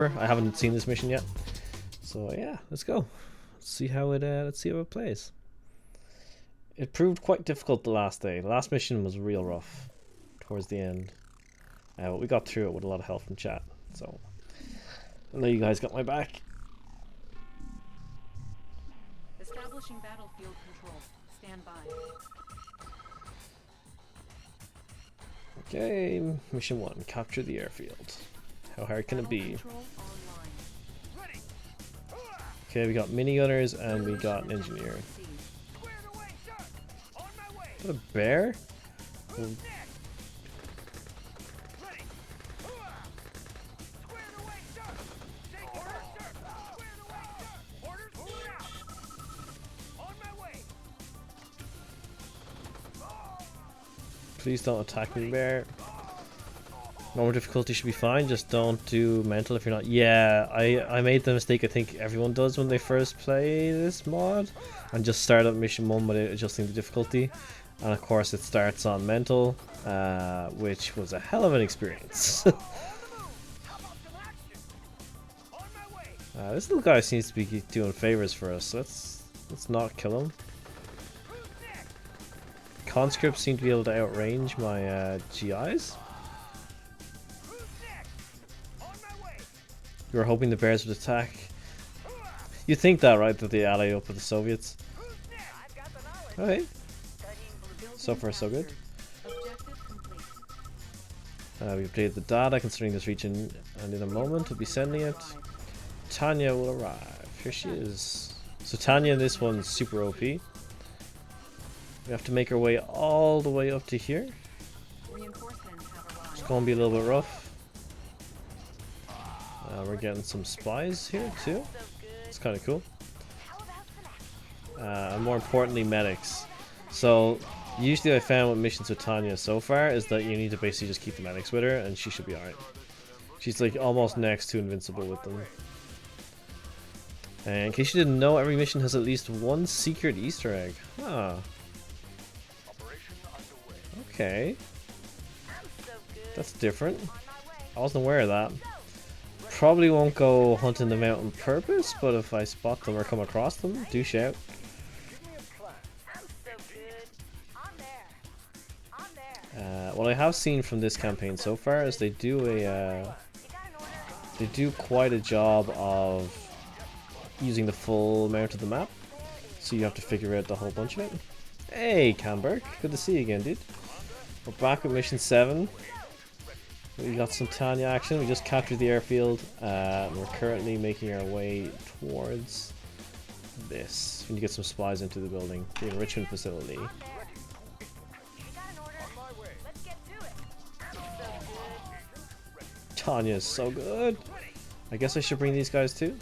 I haven't seen this mission yet, so yeah, let's go. Let's see how it plays. It proved quite difficult the last day. The last mission was real rough towards the end. But we got through it with a lot of help from chat, so I know you guys got my back. Establishing battlefield control. Stand by. Okay, mission 1, capture the airfield. How hard can it be? Okay, we got minigunners and we got an engineer. Is that a bear? Please don't attack me, bear. Normal difficulty should be fine, just don't do mental if you're not. Yeah, I made the mistake I think everyone does when they first play this mod, and just start at mission 1 with adjusting the difficulty, and of course it starts on mental, which was a hell of an experience. This little guy seems to be doing favors for us. Let's not kill him. Conscripts seem to be able to outrange my GIs. We were hoping the bears would attack. You think that, right? That they ally up with the Soviets. Okay. So far, so good. We updated the data considering this region, and in a moment we'll be sending it. Tanya will arrive. Here she is. So Tanya in this one's super OP. We have to make our way all the way up to here. It's gonna be a little bit rough. We're getting some spies here too. It's kind of cool. And more importantly, medics. So usually I found with missions with Tanya so far is that you need to basically just keep the medics with her and she should be alright. She's like almost next to invincible with them. And in case you didn't know, every mission has at least one secret Easter egg. Huh. Okay. That's different. I wasn't aware of that. Probably won't go hunting them out on purpose, but if I spot them or come across them, do shout. What I have seen from this campaign so far is they do quite a job of using the full amount of the map, so you have to figure out the whole bunch of it. Hey, Camberg, good to see you again, dude. We're back with mission 7. We got some Tanya action. We just captured the airfield. We're currently making our way towards this. We need to get some supplies into the building, the enrichment facility. Tanya is so good. I guess I should bring these guys too.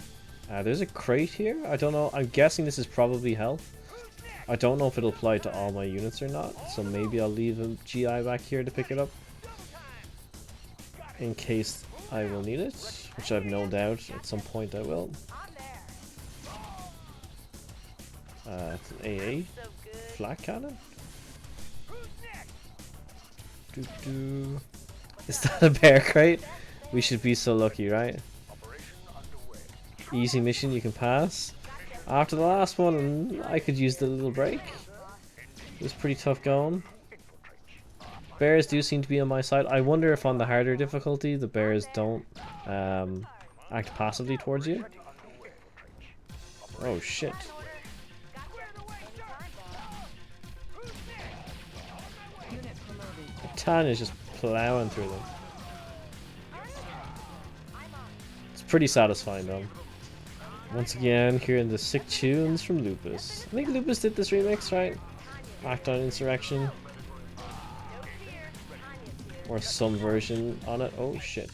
There's a crate here. I don't know. I'm guessing this is probably health. I don't know if it'll apply to all my units or not, so maybe I'll leave a GI back here to pick it up in case I will need it, which I've no doubt at some point I will. It's an AA flat cannon. Is that a bear crate? We should be so lucky, right? Easy mission you can pass. After the last one, I could use the little break. It was pretty tough going. Bears do seem to be on my side. I wonder if on the harder difficulty the bears don't act passively towards you. Oh shit. Tanya's just plowing through them. It's pretty satisfying though. Once again, hearing the sick tunes from Lupus. I think Lupus did this remix, right? Act on Insurrection. Or some version on it. Oh shit.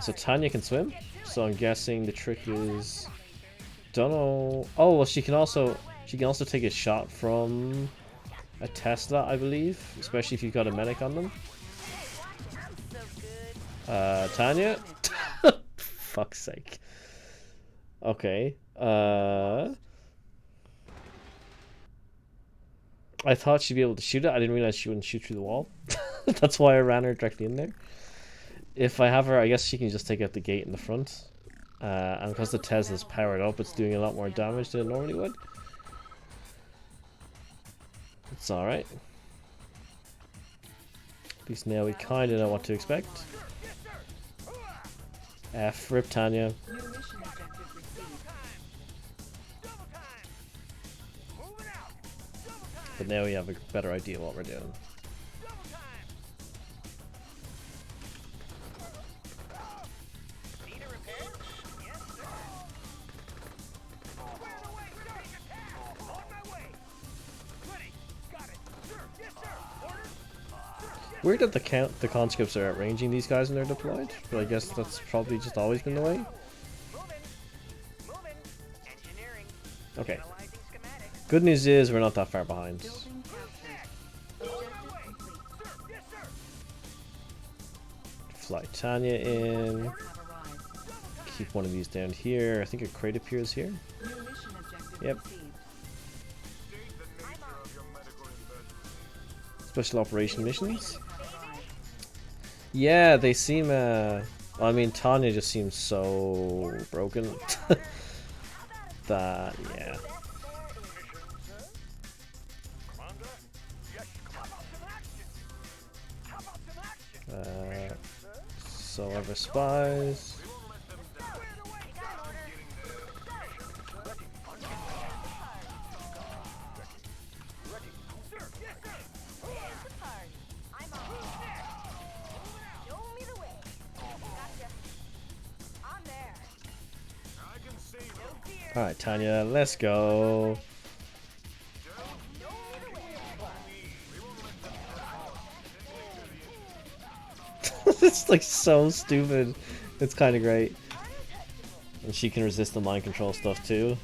So Tanya can swim. So I'm guessing the trick is, don't know. Oh well, she can also take a shot from a Tesla, I believe, especially if you've got a medic on them. Tanya. Fuck's sake. Okay. I thought she'd be able to shoot it. I didn't realize she wouldn't shoot through the wall. That's why I ran her directly in there. If I have her, I guess she can just take out the gate in the front. And because the Tesla's powered up, it's doing a lot more damage than it normally would. It's alright. At least now we kind of know what to expect. F, rip Tanya. New mission objective received. But now we have a better idea what we're doing. Weird that the conscripts are outranging these guys when they're deployed, but I guess that's probably just always been the way. Okay. Good news is we're not that far behind. Building captured. Objective complete. Fly Tanya in. Have arrived. Keep one of these down here. I think a crate appears here. New mission objective Yep. received. Special operation missions. Have arrived. Yeah, they seem, I mean, Tanya just seems so broken. That, yeah. So ever spies. Alright, Tanya, let's go. It's like so stupid. It's kind of great. And she can resist the mind control stuff too.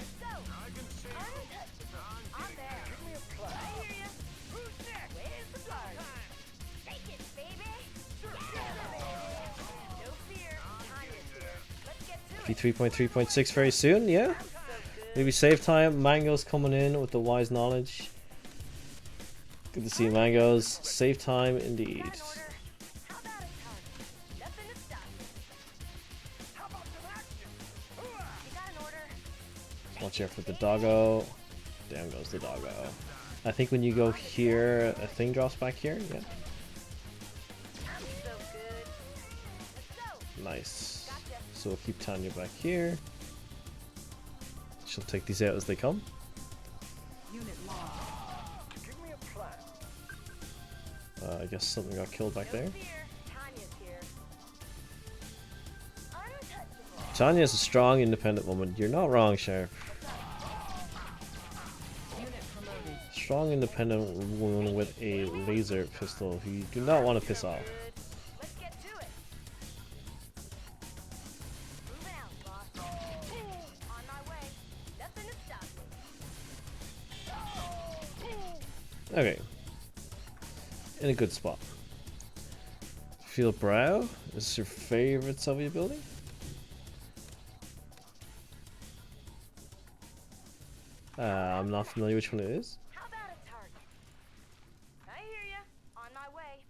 P3.3.6 very soon, yeah. Maybe save time. Mango's coming in with the wise knowledge. Good to see you, Mangoes. Save time indeed. Watch out for the doggo. Down goes the doggo. I think when you go here, a thing drops back here. Yeah. Nice. So we'll keep Tanya back here. She'll take these out as they come. Unit lost. I guess something got killed back there. Tanya's a strong, independent woman. You're not wrong, Sharp. Unit promoted. Strong, independent woman with a laser pistol who you do not want to piss off. Okay. In a good spot. Field Brow? Is this your favorite Soviet building? I'm not familiar which one it is. How about a target? I hear ya. On my way.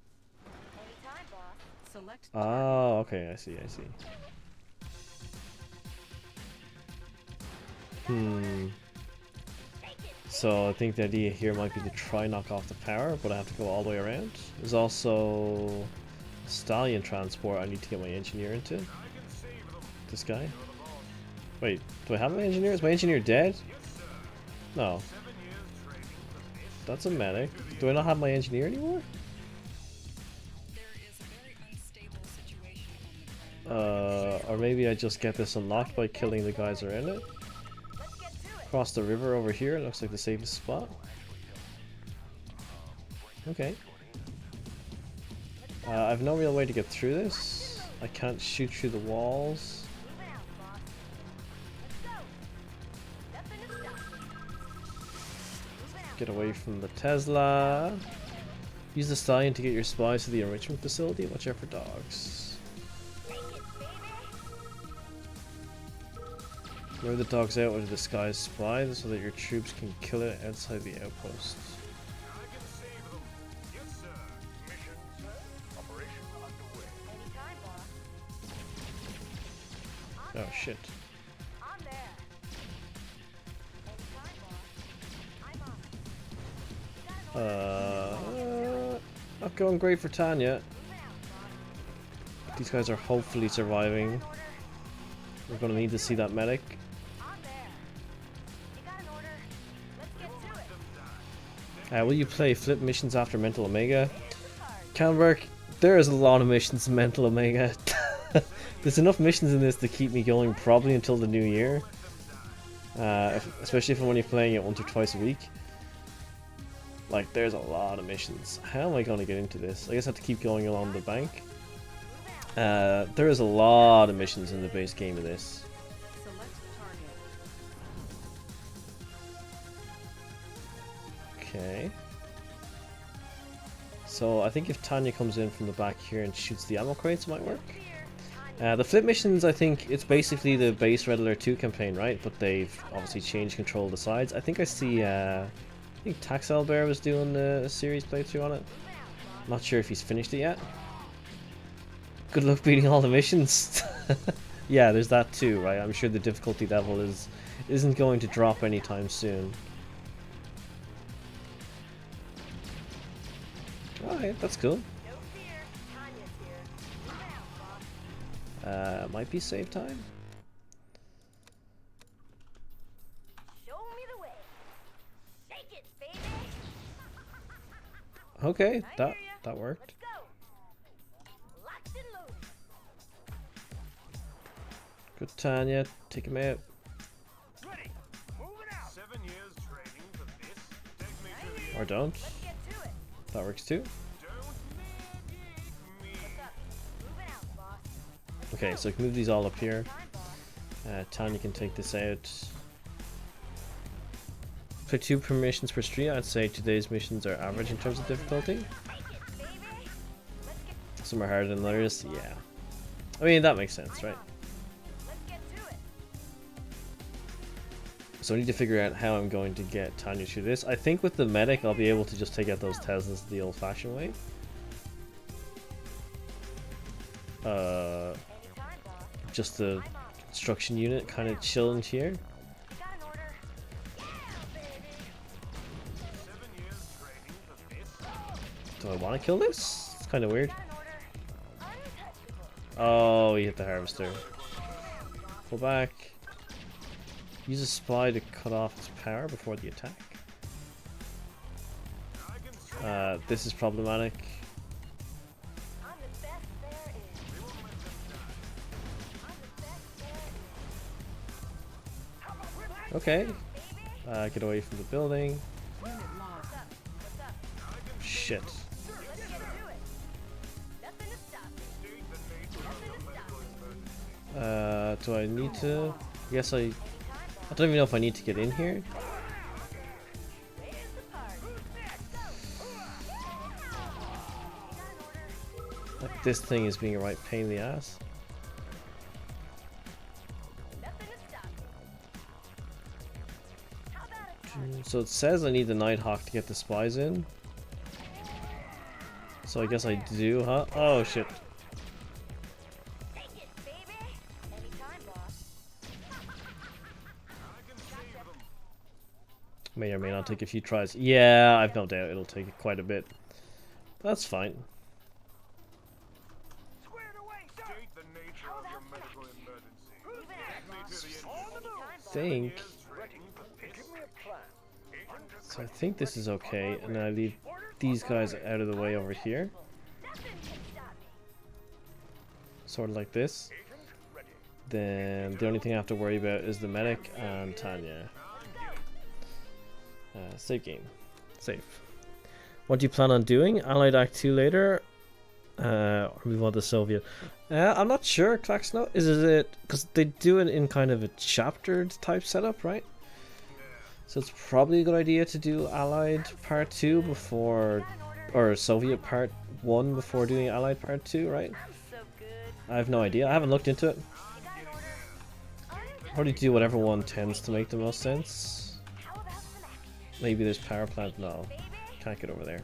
Anytime, boss. Select Oh, okay, I see. So I think the idea here might be to try knock off the power, but I have to go all the way around. There's also a stallion transport I need to get my engineer into. This guy. Wait, do I have my engineer? Is my engineer dead? No. That's a medic. Do I not have my engineer anymore? There is a very unstable situation on the ground. Or maybe I just get this unlocked by killing the guys around it. Cross the river over here, it looks like the safest spot. Okay. I have no real way to get through this. I can't shoot through the walls. Get away from the Tesla. Use the stallion to get your spies to the enrichment facility. Watch out for dogs. Lure the dogs out with a disguised spy so that your troops can kill it outside the outpost. Oh shit. I'm there. Anytime, boss. I'm on it. You got an order? Not going great for Tanya. Moving out, boss. These guys are hopefully surviving. Order. We're gonna need to see that medic. I'm there. You got an order? Let's get to it. Will you play flip missions after Mental Omega? Here's the card. Canberk, there is a lot of missions in Mental Omega. There's enough missions in this to keep me going probably until the new year. Especially if I'm only playing it once or twice a week. Like, there's a lot of missions. How am I going to get into this? I guess I have to keep going along the bank. There is a lot of missions in the base game of this. Select target. Okay. So I think if Tanya comes in from the back here and shoots the ammo crates, it might work. The flip missions, I think it's basically the base Red Alert 2 campaign, right? But they've obviously changed control of the sides. I think I see, I think Taxel Bear was doing a series playthrough on it. Not sure if he's finished it yet. Good luck beating all the missions. Yeah, there's that too, right? I'm sure the difficulty level isn't going to drop anytime soon. Alright, that's cool. No fear. Tanya's here. Moving out, boss. Might be save time. Show me the way. Shake it, baby. Okay, I that hear ya. worked. Let's go. Locked and loaded. Good Tanya, take him out. Ready. Moving out. 7 years training for this. Take me to the Or don't. Let's get to it. That works too. Don't make me. What's up? Moving out, boss. Okay, so I can move these all up here. Time, boss. Tanya can take this out. Play 2 missions per stream. I'd say today's missions are average in terms of difficulty. Take it, baby. Let's get Some are harder than others. Yeah. I mean, that makes sense, right? let's get to it. So I need to figure out how I'm going to get Tanya through this. I think with the medic, I'll be able to just take out those Teslas the old-fashioned way. Anytime, boss. Just the construction unit kind of chilling here. Got an order. Yeah, baby. 7 years training for this. Do I want to kill this? It's kind of weird. Got an order. Untouchable. Oh, he hit the harvester. Pull back. Use a supply to cut off its power before the attack. I can see This is problematic. I'm the best there is. I'm the best there is. Okay. Baby. Get away from the building. Unit lost. What's up? Shit. Let's get to it. Nothing to stop me. state the nature of Nothing your to medical stop me. emergency. Do I need to? I guess I Anytime, boss. don't even know if I need to get in here. Where's the party? Got an order. Like, this thing is being a right pain in the ass. Nothing to stop me. How about a target? So it says I need the Nighthawk to get the spies in. So I guess I do, huh? Oh shit. Take it, baby. Anytime, boss. I can save them. May or may not take a few tries. Yeah, I've no doubt it'll take quite a bit. That's fine. Squared away, sir. State the nature of your medical emergency. Moving out, Take me to boss. the Anytime, boss. Think. years training for this. Give me a plan. So I think this is okay, and then I leave these guys out of the way over here. Nothing can stop me. Sort of like this. Then the only thing I have to worry about is the medic and Tanya. Save game. Save. What do you plan on doing? Allied Act 2 later? Or move on to Soviet? I'm not sure, Claxno. Is it... Because they do it in kind of a chaptered type setup, right? So it's probably a good idea to do Allied Part 2 before... Or Soviet Part 1 before doing Allied Part 2, right? I'm so good. I have no idea. I haven't looked into it. You got an order. Probably do whatever one tends to make the most sense. How about some action? Maybe there's power plant. No, Baby. can't get over there.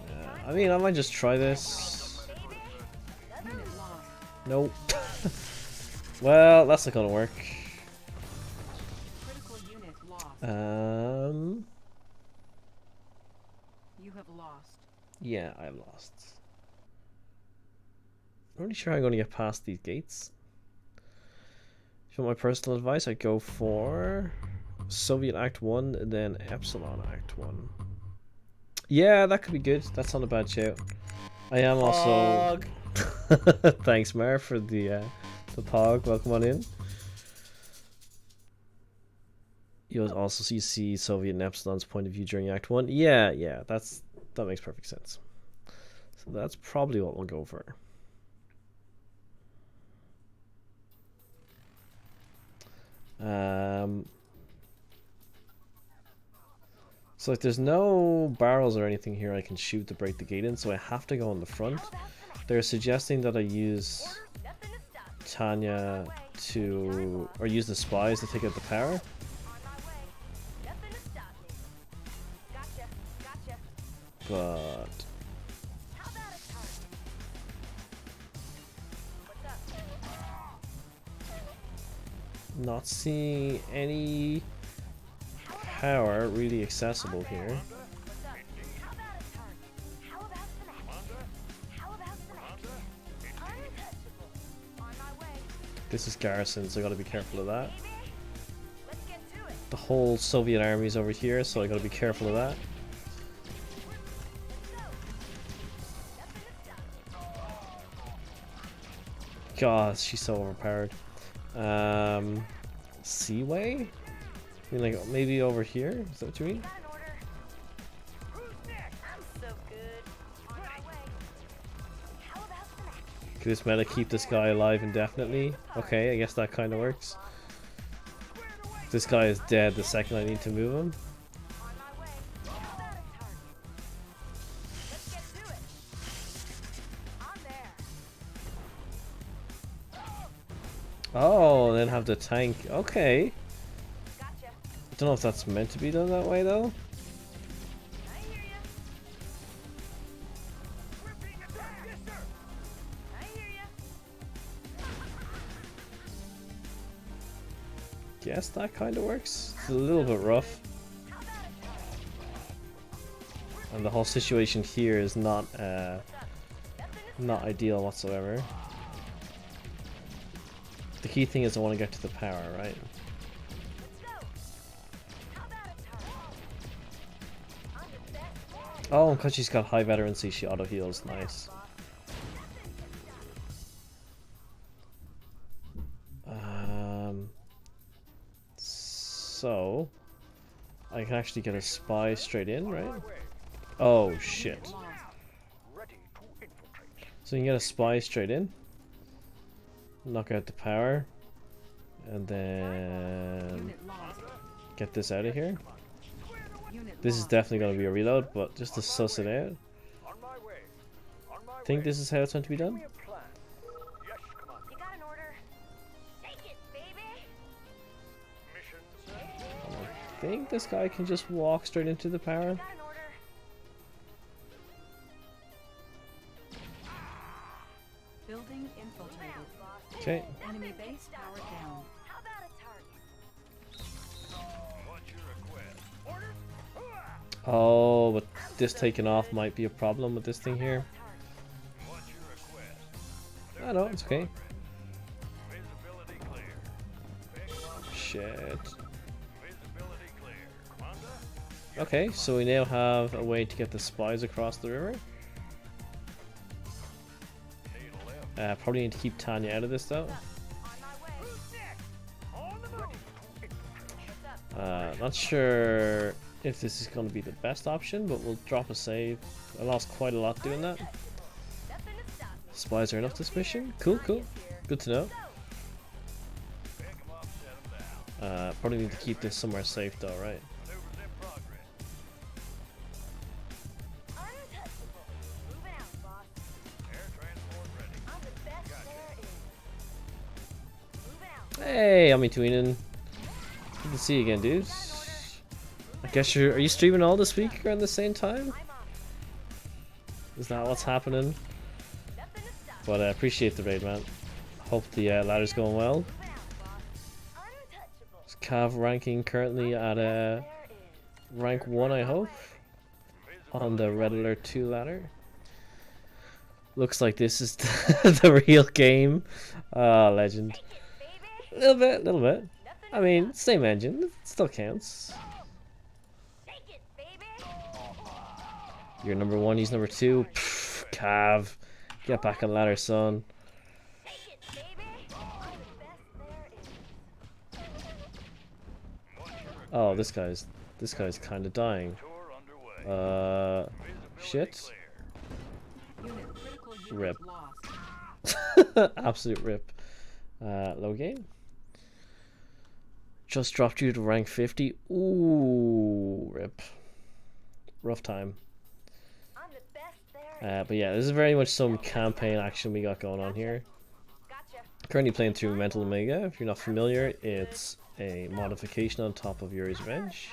Gotcha. I mean, I might just try this. Baby. Unit lost. Nope. Well, that's not gonna work. Critical unit lost. You have lost. Yeah, I lost. I'm not really sure how I'm gonna get past these gates. If you want my personal advice, I'd go for Soviet Act 1 and then Epsilon Act 1. Yeah, that could be good. That's not a bad shout. I am also... Thanks, Mar, for the pog. Welcome on in. You also see Soviet and Epsilon's point of view during Act 1. Yeah, that makes perfect sense. So that's probably what we'll go for. So like there's no barrels or anything here I can shoot to break the gate in, so I have to go in the front. They're suggesting that I use Tanya to, or use the spies to take out the power. But not seeing any power really accessible here. This is garrison, so I gotta be careful of that. The whole Soviet army is over here, so I gotta be careful of that. God, she's so overpowered. Seaway? I mean, like, maybe over here? Is that what you mean? Could this meta keep this guy alive indefinitely? Okay, I guess that kind of works. This guy is dead the second I need to move him. Oh, then have the tank. Okay. I don't know if that's meant to be done that way though. Guess that kind of works. It's a little bit rough. And the whole situation here is not ideal whatsoever. The key thing is I want to get to the power, right? Oh, because she's got high veterancy, she auto heals. Nice. So I can actually get a spy straight in, right? Oh shit. So you can get a spy straight in, knock out the power, and then get this out of here. This is definitely going to be a reload, but just to suss it out, I think this is how it's meant to be done. I think this guy can just walk straight into the power. Building infiltrated. Okay. Enemy base powered down. Oh, but this taking off might be a problem with this thing here. I know, it's okay. Shit. Okay, so we now have a way to get the spies across the river. Probably need to keep Tanya out of this though. Not sure if this is going to be the best option, but we'll drop a save. I lost quite a lot doing that. Spies are enough this mission. Cool, cool. Good to know. Probably need to keep this somewhere safe though, right? Hey, I'm Tweenen. Good to see you again, dude. I guess are you streaming all this week around the same time? Is that what's happening? But I appreciate the raid, man. Hope the ladder's going well. Move out, boss. Untouchable. Cav ranking currently at rank 1, I hope, on the Red Alert 2 ladder. Looks like this is the real game. Legend. A little bit, little bit. I mean, same engine, it still counts. Take it, baby. You're number 1, he's number 2. Pfft, Cav, get back on ladder, son. Take it, baby. I'm the best there is. Oh, this guy's kind of dying. Shit. Unit critical unit Rip. lost. Absolute rip. Low game. Just dropped you to rank 50. Ooh, rip. Rough time. I'm the best there is. But yeah, this is very much some campaign action we got going on here. Gotcha. Currently playing through Mental Omega. If you're not familiar, it's a modification on top of Yuri's Revenge.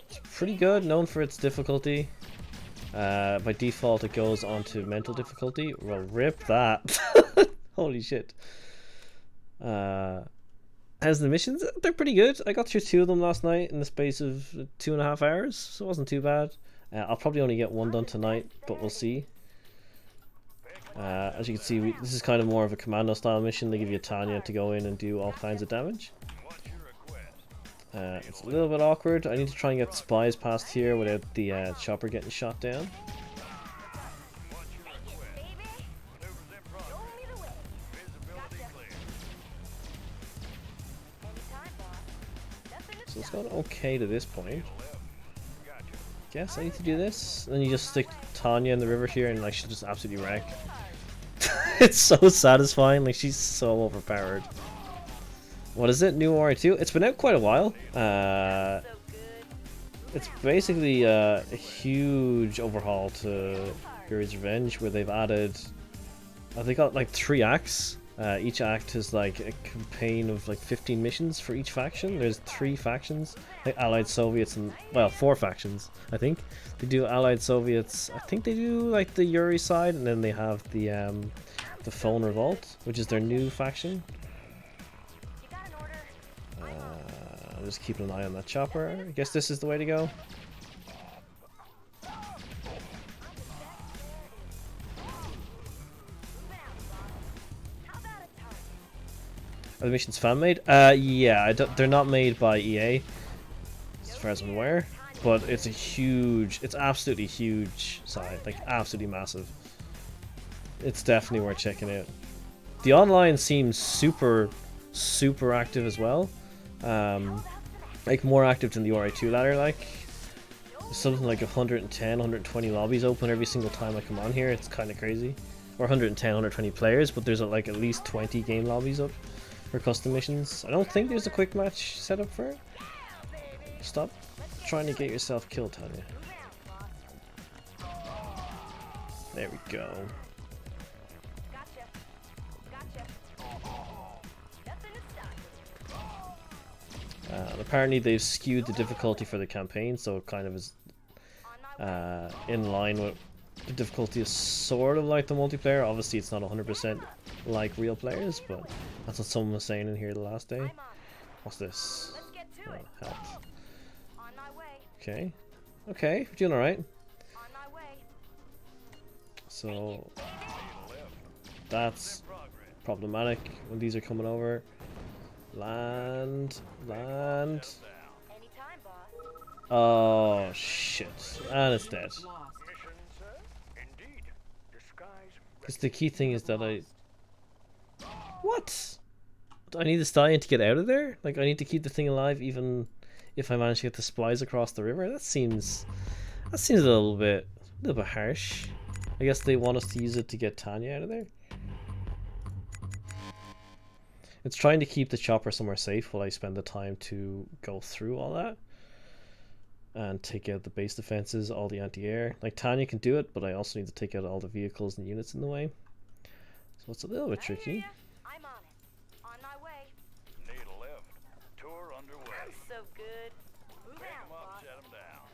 It's pretty good, known for its difficulty. By default, it goes onto mental difficulty. Well, rip that. Holy shit. As the missions, they're pretty good. I got through 2 of them last night in the space of 2.5 hours, so it wasn't too bad. I'll probably only get 1 done tonight, but we'll see. As you can see, this is kind of more of a commando style mission. They give you Tanya to go in and do all kinds of damage. It's a little bit awkward. I need to try and get spies past here without the chopper getting shot down. So it's gone okay to this point. Guess I need to do this. Then you just stick Tanya in the river here and like she'll just absolutely wreck. It's so satisfying, like she's so overpowered. What is it? New RE2? It's been out quite a while. It's basically a huge overhaul to Yuri's Revenge where they've added, they got like 3 acts. Each act is like a campaign of like 15 missions for each faction. There's 3 factions, like Allied Soviets and, well, 4 factions, I think. They do Allied Soviets, I think they do like the Yuri side, and then they have the Foehn Revolt, which is their new faction. I'm just keeping an eye on that chopper. I guess this is the way to go. Are the missions fan made? Yeah, they're not made by EA, as far as I'm aware. But it's a huge, it's absolutely huge side, like absolutely massive. It's definitely worth checking out. The online seems super active as well. Like more active than the RE2 ladder. Like there's something like 110, 120 lobbies open every single time I come on here. It's kind of crazy. Or 110, 120 players, but there's like at least 20 game lobbies up for custom missions. I don't think there's a quick match set up for it. Stop trying to get yourself killed, Tanya. There we go. Apparently they've skewed the difficulty for the campaign, so it kind of is in line with the difficulty is sort of like the multiplayer. Obviously it's not 100% like real players, but that's what someone was saying in here the last day. What's this? Health. Okay. Okay, we're doing alright. So that's problematic when these are coming over. Land. Oh shit. And it's dead. Because the key thing is that What? Do I need the stallion to get out of there? Like I need to keep the thing alive even if I manage to get the supplies across the river? That seems a little bit harsh. I guess they want us to use it to get Tanya out of there. It's trying to keep the chopper somewhere safe while I spend the time to go through all that and take out the base defenses, all the anti-air. Like Tanya can do it, but I also need to take out all the vehicles and units in the way. So it's a little bit tricky. I'm on it. On my way. Need a lift. Tour underway. I'm so good. Move Pick out, 'em up, boss. set 'em down.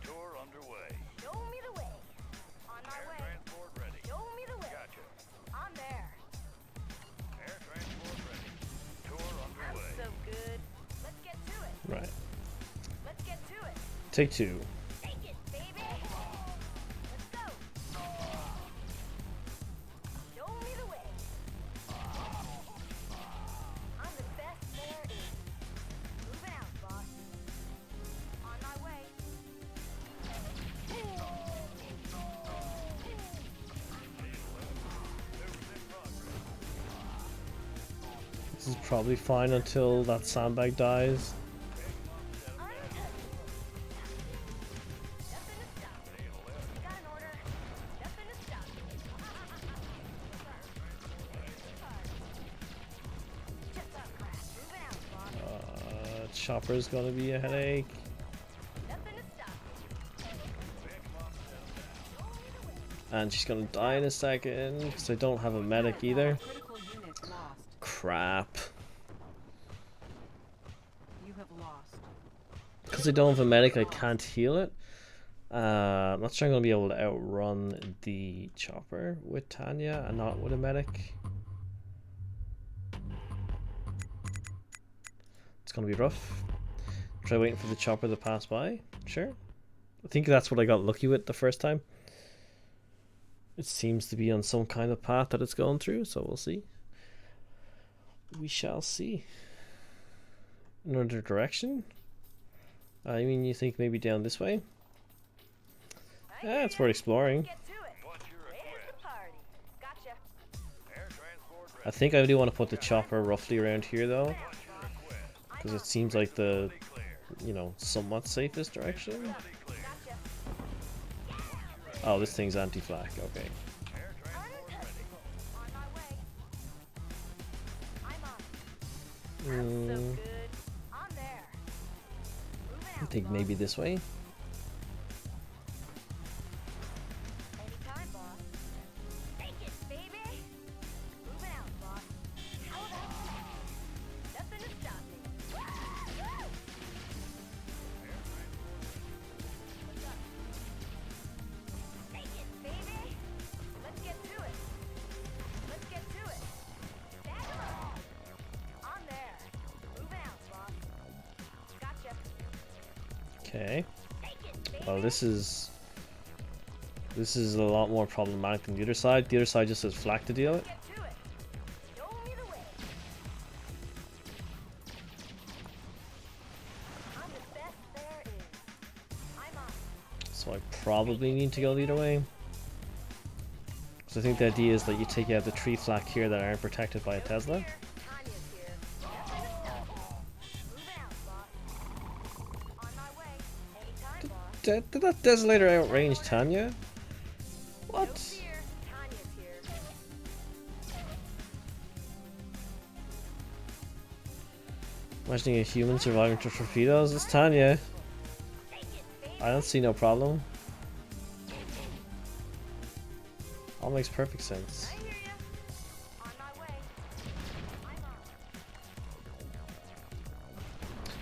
Tour underway. Show me the way. On my Air way. transport ready. Show me the way. Gotcha. I'm there. Take two. Take it, baby. Let's go. Show me the way. I'm the best there is. Moving out, boss. On my way. This is probably fine until that sandbag dies. Chopper's gonna be a headache. And she's gonna die in a second because I don't have a medic either. Critical unit lost. Crap. You have lost. Because I don't have a medic, I can't heal it. I'm not sure I'm gonna be able to outrun the chopper with Tanya and not with a medic. It's gonna be rough. Try waiting for the chopper to pass by. Sure. I think that's what I got lucky with the first time. It seems to be on some kind of path that it's going through, so we'll see. We shall see. Another direction? I mean, you think maybe down this way? Yeah, it's worth exploring. Get to it. Where's the party? Gotcha. I think I do want to put the chopper roughly around here though, because it seems like the, you know, somewhat safest direction. Gotcha. Oh, this thing's anti-flak, okay. On my way. I'm on. So Mm, good. I'm there. Moving I out, think boss. maybe this way. Anytime, boss. Take it, baby. Moving out, boss. How about that? Nothing to stop me. What's up? Take it, baby. Let's get to it. Let's get to it. Back up. On there. Moving out, boss. Gotcha. Okay. Take it, baby. Well, this is a lot more problematic than the other side. The other side just has flak to deal with. Get to it. Show me the way. I'm the best there is. I'm on. So I probably need to go the other way. Because I think the idea is that you take out the tree flak here that aren't protected by a Tesla. Here, Tanya's here. Nothing to stop me. Moving out, boss. On my way. Anytime, boss. Did that Desolator outrange Tanya? No What? fear. Tanya's here. Imagining a human surviving to torpedoes? It's Tanya. Take it, baby. I don't see no problem. All makes perfect sense. I hear ya. On my way. I'm on.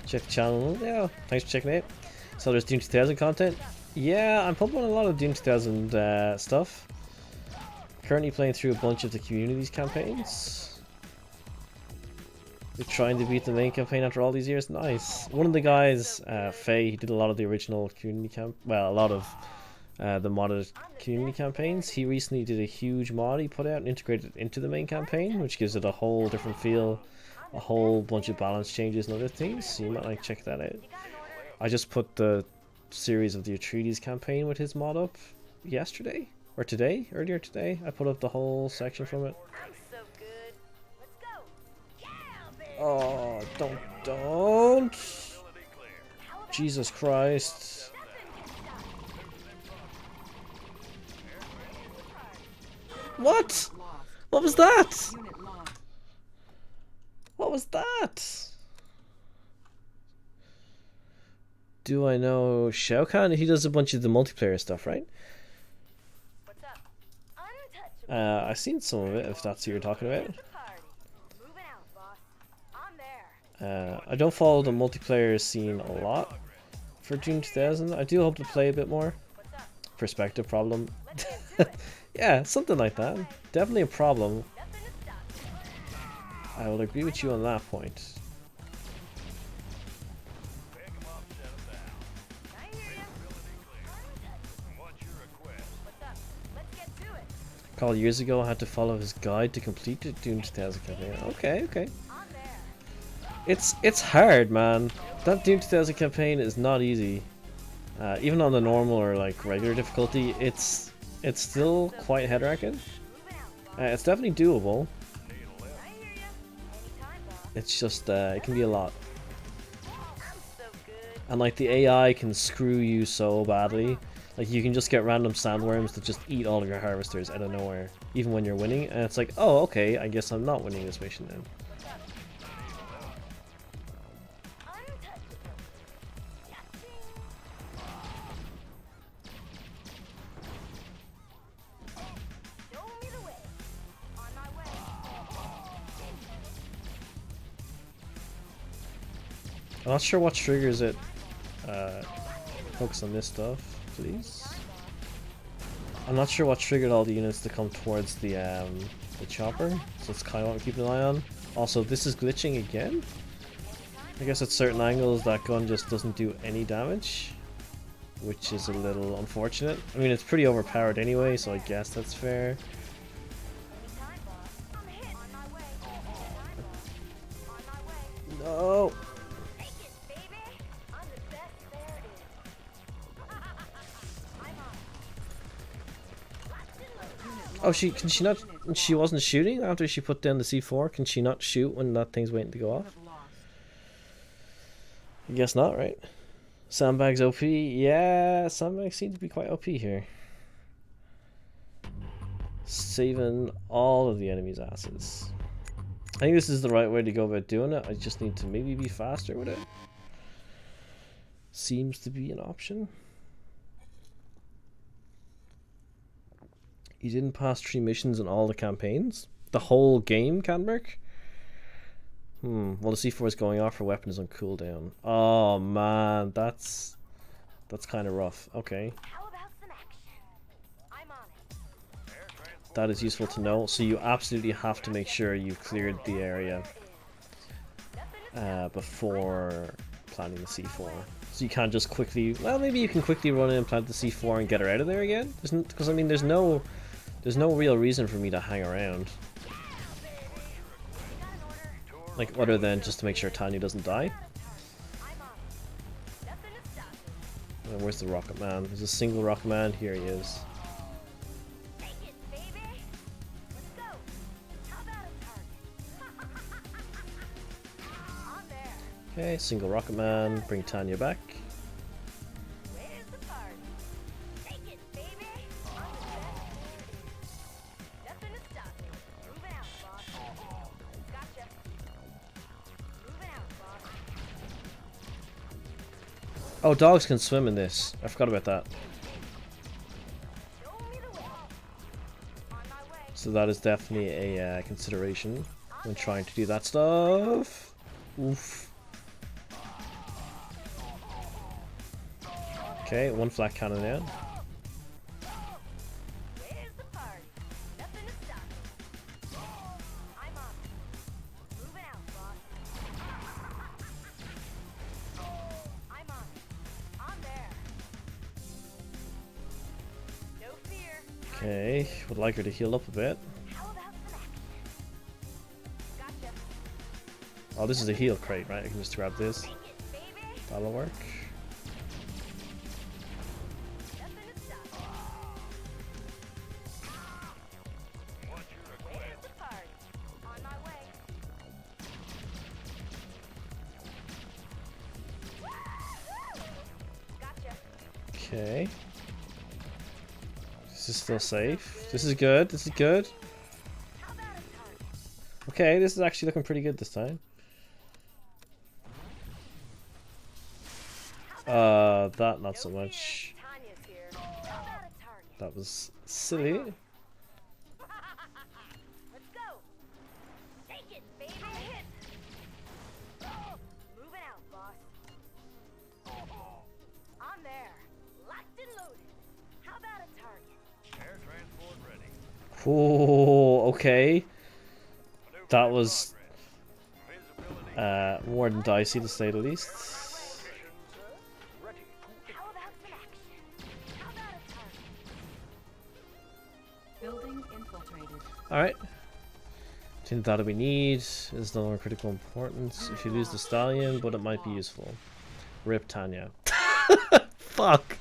Check the channel. Yeah, thanks for checking it. So there's Doom 2000 content. Yeah, I'm pumping a lot of Doom 2000 stuff. Currently playing through a bunch of the communities campaigns. We're trying to beat the main campaign after all these years. Nice. One of the guys, Faye, he did a lot of the original community a lot of the modded community campaigns. He recently did a huge mod he put out and integrated it into the main campaign, which gives it a whole different feel, a whole bunch of balance changes and other things. So you might like check that out. I just put the series of the Atreides campaign with his mod up yesterday or today, earlier today. I put up the whole section from it. I'm so good. Let's go. Yeah, baby. Oh, don't. Jesus Christ. What? Lost. What was that? Unit lost. What was that? Do I know Shao Kahn? He does a bunch of the multiplayer stuff, right? What's up? Untouchable. I've seen some of it, if that's who you're talking about. Here's the party. Moving out, boss. I'm there. I don't follow the multiplayer scene a lot for Doom 2000. I do hope to play a bit more. What's up? Perspective problem. Let's get to it. Yeah, something like that. Definitely a problem. Nothing to stop me. I will agree with you on that point. I hear Recall years ago I had to follow his guide to complete the Doom 2000 campaign. Okay, okay. On there. It's hard, man. That Doom 2000 campaign is not easy. Even on the normal or like regular difficulty, it's still quite head wrecking. Moving out, boss. It's definitely doable. I hear ya. Anytime, boss. It's just it can be a lot, I'm so good. and like the AI can screw you so badly. Like you can just get random sandworms that just eat all of your harvesters out of nowhere, even when you're winning. And it's like, oh, okay, I guess I'm not winning this mission then. Untouchable. Yachting. Show me the way. On my way. I'm not sure what triggers it. Focus on this stuff, please. I'm not sure what triggered all the units to come towards the chopper, so it's kind of what I'm keeping an eye on. Also, this is glitching again. I guess at certain angles that gun just doesn't do any damage, which is a little unfortunate. I mean, it's pretty overpowered anyway, so I guess that's fair. Anytime, boss. I'm hit. On my way. Anytime, boss. On my way. No. Take it, baby. I'm the best there is. I'm on. Locked and loaded. Oh, can she not? She wasn't shooting after she put down the C4. Can she not shoot when that thing's waiting to go off? I guess not, right? Sandbags OP. Yeah, sandbags seem to be quite OP here. Saving all of the enemy's asses. I think this is the right way to go about doing it. I just need to maybe be faster with it. Seems to be an option. You didn't pass 3 missions in all the campaigns? The whole game, Canberk? Well, the C4 is going off, her weapon is on cooldown. Oh man, that's kind of rough. Okay, How about some action? I'm on it. that is useful to know. So you absolutely have to make sure you've cleared the area before planting the C4. So you can't just quickly. Well, maybe you can quickly run in and plant the C4 and get her out of there again. Because I mean, there's no real reason for me to hang around. Like, other than just to make sure Tanya doesn't die. Where's the Rocket Man? There's a single Rocket Man. Here he is. Take it, baby. Let's go. How about a target? On there. Okay, single Rocket Man. Bring Tanya back. Where's the party? Take it, baby. I'm the best there is. Nothing to stop me. Moving out, boss. Gotcha. Moving out, boss. Oh, dogs can swim in this. I forgot about that. Show me the way. On my way. So that is definitely a consideration when trying to do that stuff. Oof. Okay, one flat cannon down. Where's the party? Nothing to stop me. I'm on it. Moving out, boss. I'm on it. On there. No fear. Okay, would like her to heal up a bit. How about some action? Gotcha. Oh, this is a heal crate, right? I can just grab this. Take it, baby. That'll work. Nothing to stop me. Where's the party? On my way. Gotcha. Okay. This is still safe. This is good. This is good. How about a target? Okay, this is actually looking pretty good this time. That not so much. Tanya's here. How about a target? That was silly. Let's go. Take it, baby. I'm hit. Moving out, boss. On there. Locked and loaded. How about a target? Air transport ready. Oh, okay. That Maneuver in was progress. Visibility. more than dicey to say the least. Mission, sir. Ready. How about some action? How about a target? Building info Alright. Tin that we need is no longer critical importance. If you lose the stallion, but it might be useful. Rip Tanya. Fuck.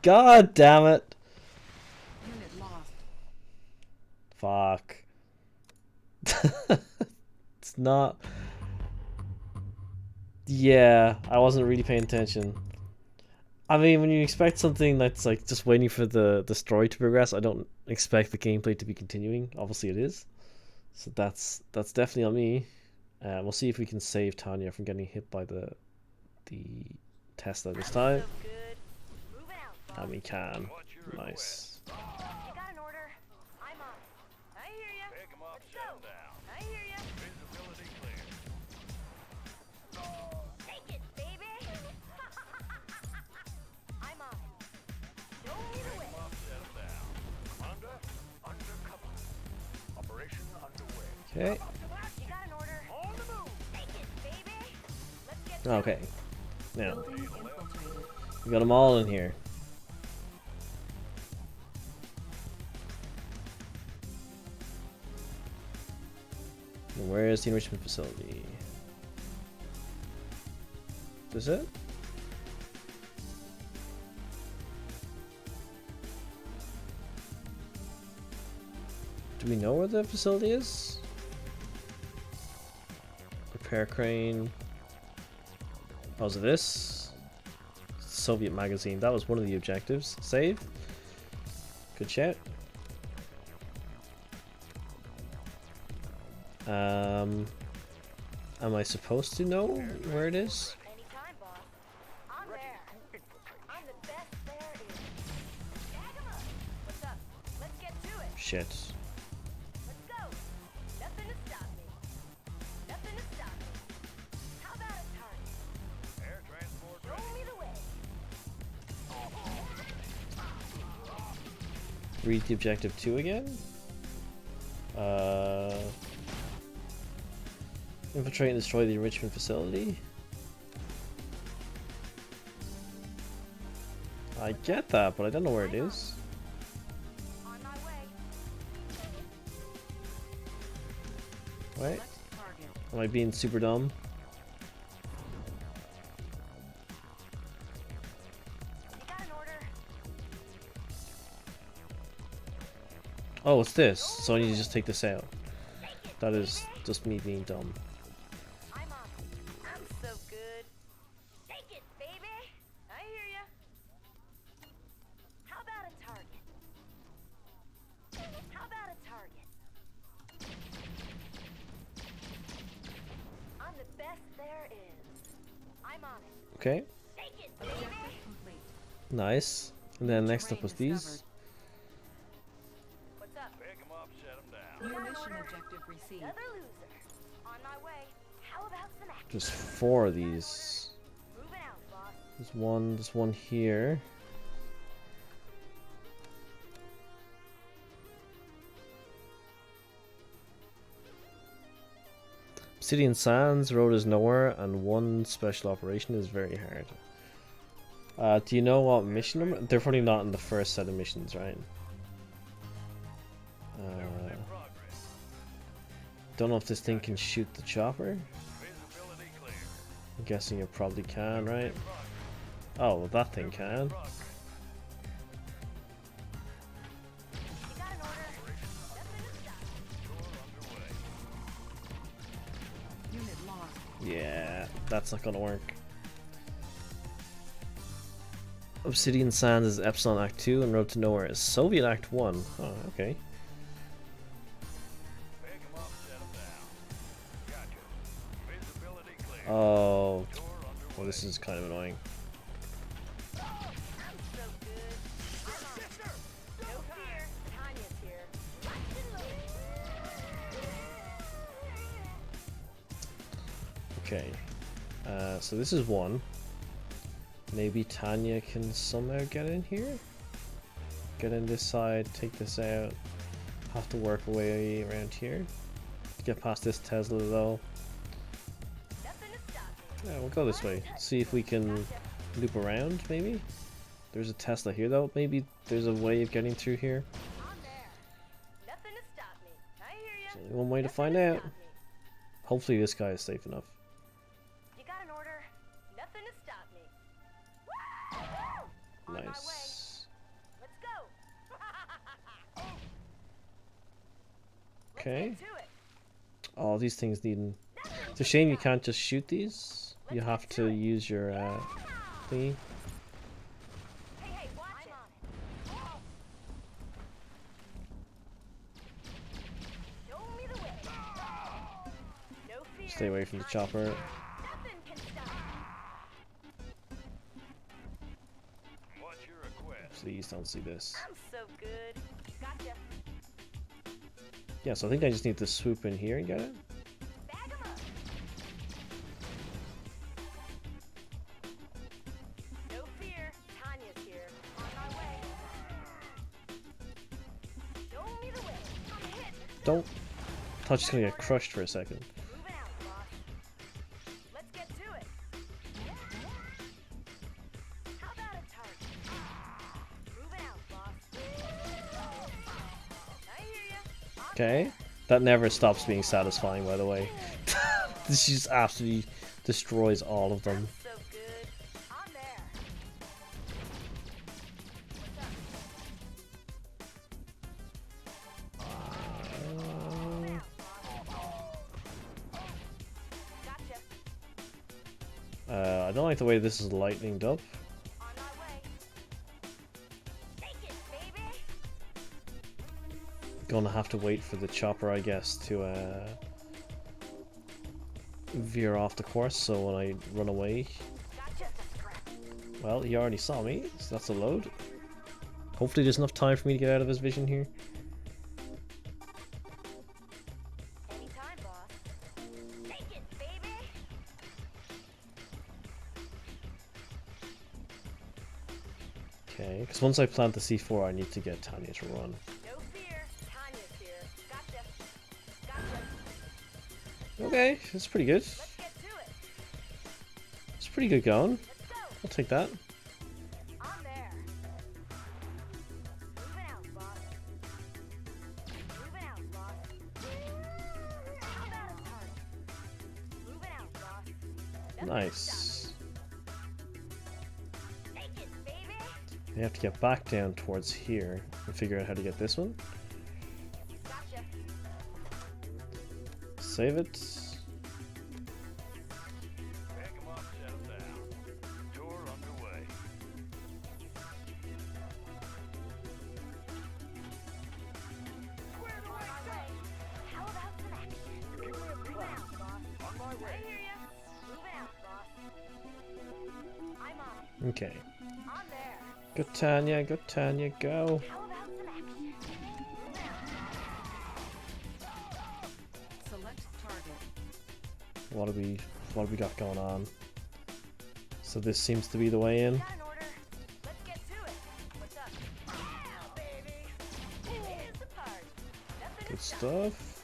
God damn it. Unit lost. Fuck. It's not. Yeah, I wasn't really paying attention. I mean, when you expect something that's like just waiting for the story to progress, I don't expect the gameplay to be continuing. Obviously, it is. So that's definitely on me. We'll see if we can save Tanya from getting hit by the Tesla this time. So good. Moving out, boss. And we can. Nice. You got an order? I'm on it. I hear ya. Pick 'em up, Let's shut 'em go. down. I hear ya. Visibility clear. Take it, baby. I'm on it. Show me the way. Up, set 'em down. Undercover. Operation underway. Okay. You got an order? On the move. Take it, baby. Let's get to Okay. Now, Building infiltrated. we got them all in here. And where is the enrichment facility? Is this it? Do we know where the facility is? Repair crane. Oh, is it this? Soviet magazine. That was one of the objectives. Save. Good shit. Am I supposed to know where it is? anytime, boss. I'm there. I'm the best there is. Tag 'em up. What's up? Let's get to it. Shit. Let's go. Nothing to stop me. Nothing to stop me. How about a target? Air transport Show ready. me the way. Read the objective 2 again. Infiltrate and destroy the enrichment facility. I get that, but I don't know where it is. On my way. Right? Select target. Am I being super dumb? You got an order? Oh, it's this. So I need to just take this out. That is just me being dumb. I'm on it. I'm so good. Take it, baby. I hear ya. How about a target? How about a target? I'm the best there is. I'm on it. Okay, Take it, baby. Objective complete. nice. And then next up Terrain was these. discovered. What's up? Pick 'em up, set 'em down. New Got an mission order. objective received. Another loser. On my way. How about some action? There's 4 of these. Moving out, boss. There's one here. Obsidian Sands, Road is nowhere, and one special operation is very hard. Do you know what mission number? They're probably not in the first set of missions, right? Progress. Don't know if this thing can shoot the chopper. Visibility clear. I'm guessing it probably can, right? Oh, well, that thing can. Progress. You got an order? Nothing to stop. Tour underway. Unit lost. Yeah, that's not gonna work. Obsidian Sands is Epsilon Act 2 and Road to Nowhere is Soviet Act 1. Oh, okay. Pick 'em up, set 'em down. Gotcha. Visibility clear. Oh, Tour well, underway. this is kind of annoying. I'm so good. I'm on it. No fear. Tanya's here. Locked and loaded. Okay. So this is one. Maybe Tanya can somehow get in here? Get in this side, take this out. Have to work our way around here. Get past this Tesla though. Nothing to stop me. Yeah, we'll go this way. See if we can loop around, maybe? There's a Tesla here though. Maybe there's a way of getting through here. I'm there. Nothing to stop me. one way to find out. Hopefully this guy is safe enough. You got an order? Nothing to stop me. On my way. Nice. Let's go. Okay. Let's get to it. Oh, these things need. It's a shame you can't just shoot these. You have to use your thingy. Hey, hey, watch it. Show me the way. No fear. Stay away from the chopper. Nothing can stop. What's your request? Please don't see this. I'm so good. Gotcha. Yeah, so I think I just need to swoop in here and get it. Bag 'em up. No fear. Tanya's here. On my way. Show me the way. I'm hit. Don't. I thought she's gonna get crushed for a second. Moving out, boss. Let's get to it. How about a target? Moving out, boss. I hear ya. On Okay. That never stops being satisfying, by the way. She just absolutely destroys all of them. so good. On there. Gotcha. I don't like the way this is lightninged up. On my way. Take it, baby. Gonna have to wait for the chopper, I guess, to veer off the course. So when I run away, Gotcha. Scrap. well, he already saw me, so that's a load. Hopefully, there's enough time for me to get out of his vision here. Anytime, boss. Take it, baby. Okay, because once I plant the C4, I need to get Tanya to run. No fear. Tanya's here. Gotcha. Gotcha. Okay, that's pretty good. Let's get to it. It's pretty good going. Let's go. I'll take that. On there. Moving out, boss. Moving out, boss. How about a target? Moving out, boss. Nothing to Nice. stop me. Take it, baby. You have to get back down towards here and figure out how to get this one. Gotcha. Save it. Pick 'em up, set 'em down. Tour underway. On my way. How about some action? Moving out, boss. On my I way. hear ya. Moving out, boss. I'm on it. Okay. On there. Go Tanya, go Tanya, go. How about some action? Moving out. Select target. What have we got going on? So this seems to be the way in. Got an order. Let's get to it. What's up? Yeah, baby. Here's the party. Nothing Good to stop. stuff.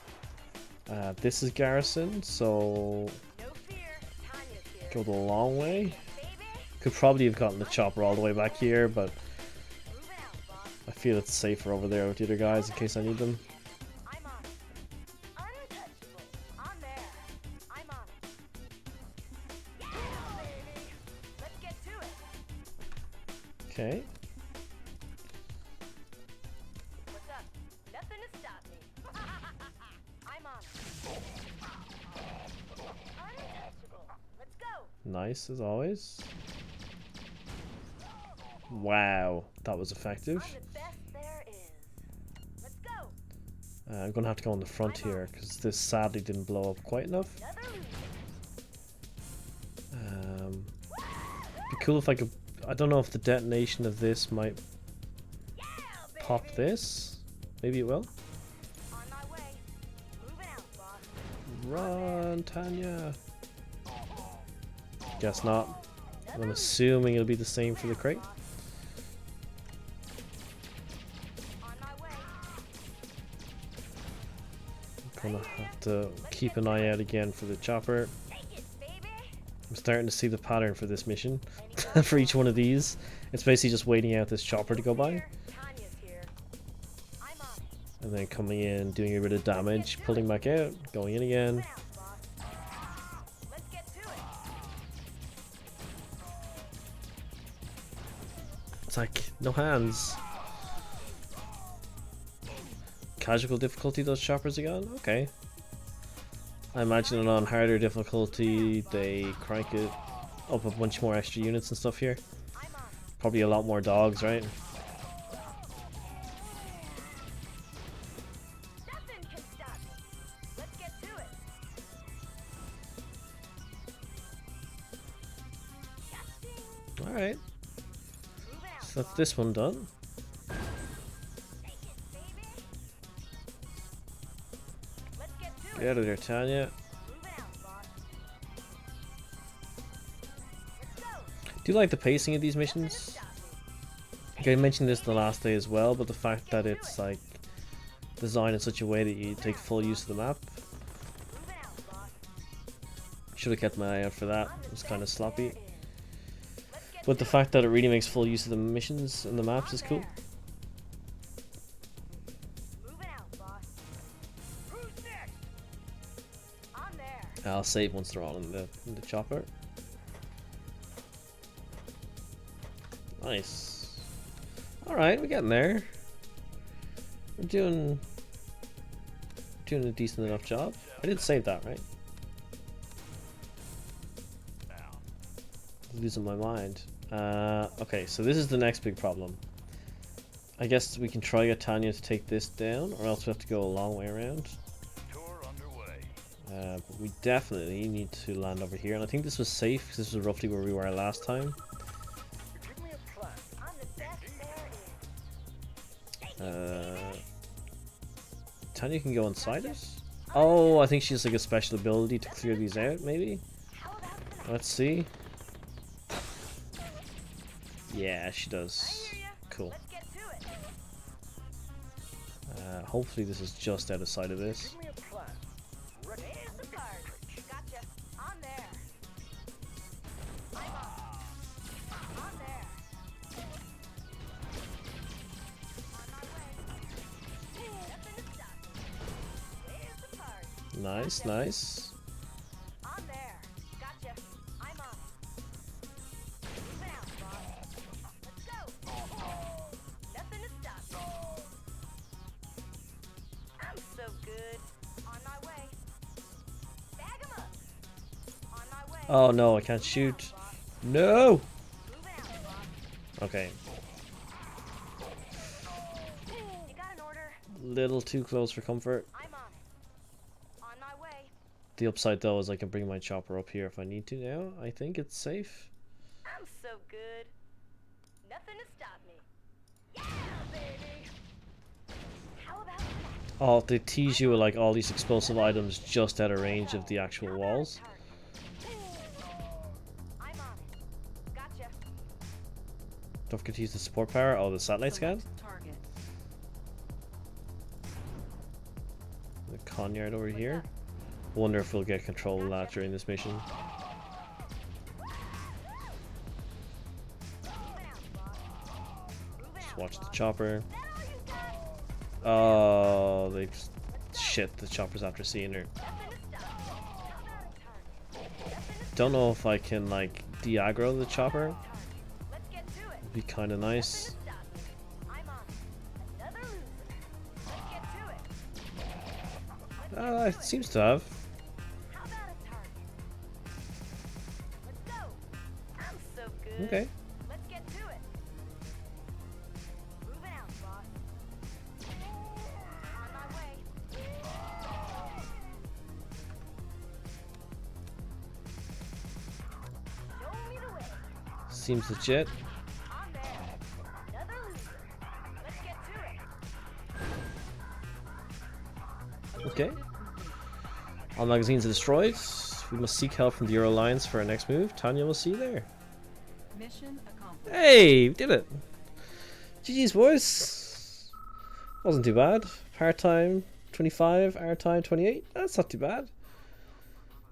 This is Garrison, so No fear. Tanya's here. go the long way. Baby. Could probably have gotten the chopper all the way back here, but Moving out, boss. I feel it's safer over there with the other guys in case I need them. I'm on it. Untouchable. On there. I'm on it. Yeah, baby. Let's get to it. Okay. What's up? Nothing to stop me. I'm on it. Untouchable. Let's go. Nice as always. Wow, that was effective. I'm the best there is. Let's go. I'm gonna have to go on the front here because this sadly didn't blow up quite enough. Another loser. Be cool if I could. I don't know if the detonation of this might Yeah, baby. pop this. Maybe it will. On my way. Moving out, boss. Run, Tanya. Guess not. I'm assuming it'll be the same for the crate. On my way. Gonna have to keep an eye out again for the chopper. Take it, baby. I'm starting to see the pattern for this mission. For each one of these, it's basically just waiting out this chopper to go by. Tanya's here. I'm on And then coming in, doing a bit of damage, pulling back out, going in again. Let's get to it. It's like, no hands. Casual difficulty, those choppers again? Okay. I imagine it on harder difficulty, they crank it up a bunch more extra units and stuff here. Probably a lot more dogs, right? Nothing can stop me. Let's get to it. Alright, Moving out. so that's this one done. Take it, baby. Let's get to Get it. out of there, Tanya. Moving out, boss. Let's go. Do you like the pacing of these Nothing to missions? stop me. I think I mentioned this the last day as well, but the fact that it's like designed in such a way that you take full use of the map. Moving out, boss. Should have kept my eye out for that. It was kind of sloppy. Let's get But the fact that it really makes full use of the missions and the maps is cool. moving out, boss. Who's next? On there. I'll save once they're all in the chopper. Nice. Alright, we're getting there. We're doing a decent enough job. I did save that, right? Losing my mind. Okay, so this is the next big problem. I guess we can try get Tanya to take this down, or else we have to go a long way around. Tour underway. But we definitely need to land over here, and I think this was safe because this was roughly where we were last time. Give me a plan. I'm the best there is. Tanya can go inside it? Oh, I think she has like a special ability to clear these out, maybe? How about tonight? Let's see. Yeah, she does. I hear ya. Cool. Let's get to it. Hopefully this is just out of sight of this. Give me a plan. Here's the card. Gotcha. On there. I'm on there. On my way. Nothing to stop me. Here's the card. Nice, nice. On there. Gotcha. I'm on it. Moving out, boss. Let's go. Nothing to stop me. I'm so good. On my way. Bag 'em up. On my way. Oh no, I can't shoot. No! Moving out, boss. Okay, You got an order? little too close for comfort. I'm on it. On my way. The upside though is I can bring my chopper up here if I need to now. I think it's safe. I'm so good. Nothing to stop me. Yeah, baby. How about that? Oh, they tease you with like all these explosive items just out of range of the actual walls. I'm on it. Gotcha. Don't forget to use the support power. Oh, the satellite scan. Target. The Conyard over here. Wonder if we'll get control of that during this mission. Moving out, boss. Moving Just out, watch the boss. chopper. That all you got? Oh, they just shit the choppers after seeing her. Nothing to stop me. How about a target? Nothing to Don't know if I can like de-aggro the chopper. target. Let's get to it. It'd be kind of nice. Nothing to stop me. I'm on it. Another loser. Let's get to it. It seems to have. How about a target? Let's go. I'm so good. Okay. Let's get to it. Moving out, boss. On my way. Show me the way. Seems legit. On there. Another loser. Let's get to it. Okay. All magazines are destroyed. We must seek help from the Euro Alliance for our next move. Tanya will see you there. Mission accomplished. Hey, we did it. GG's, boys. Wasn't too bad. Part time 25, hour time 28. That's not too bad.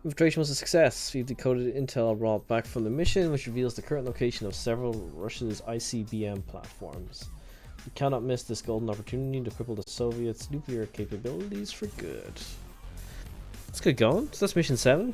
Infiltration was a success. We've decoded intel brought back from the mission, which reveals the current location of several Russia's ICBM platforms. You cannot miss this golden opportunity to cripple the Soviets' nuclear capabilities for good. Let's get going. So that's mission 7.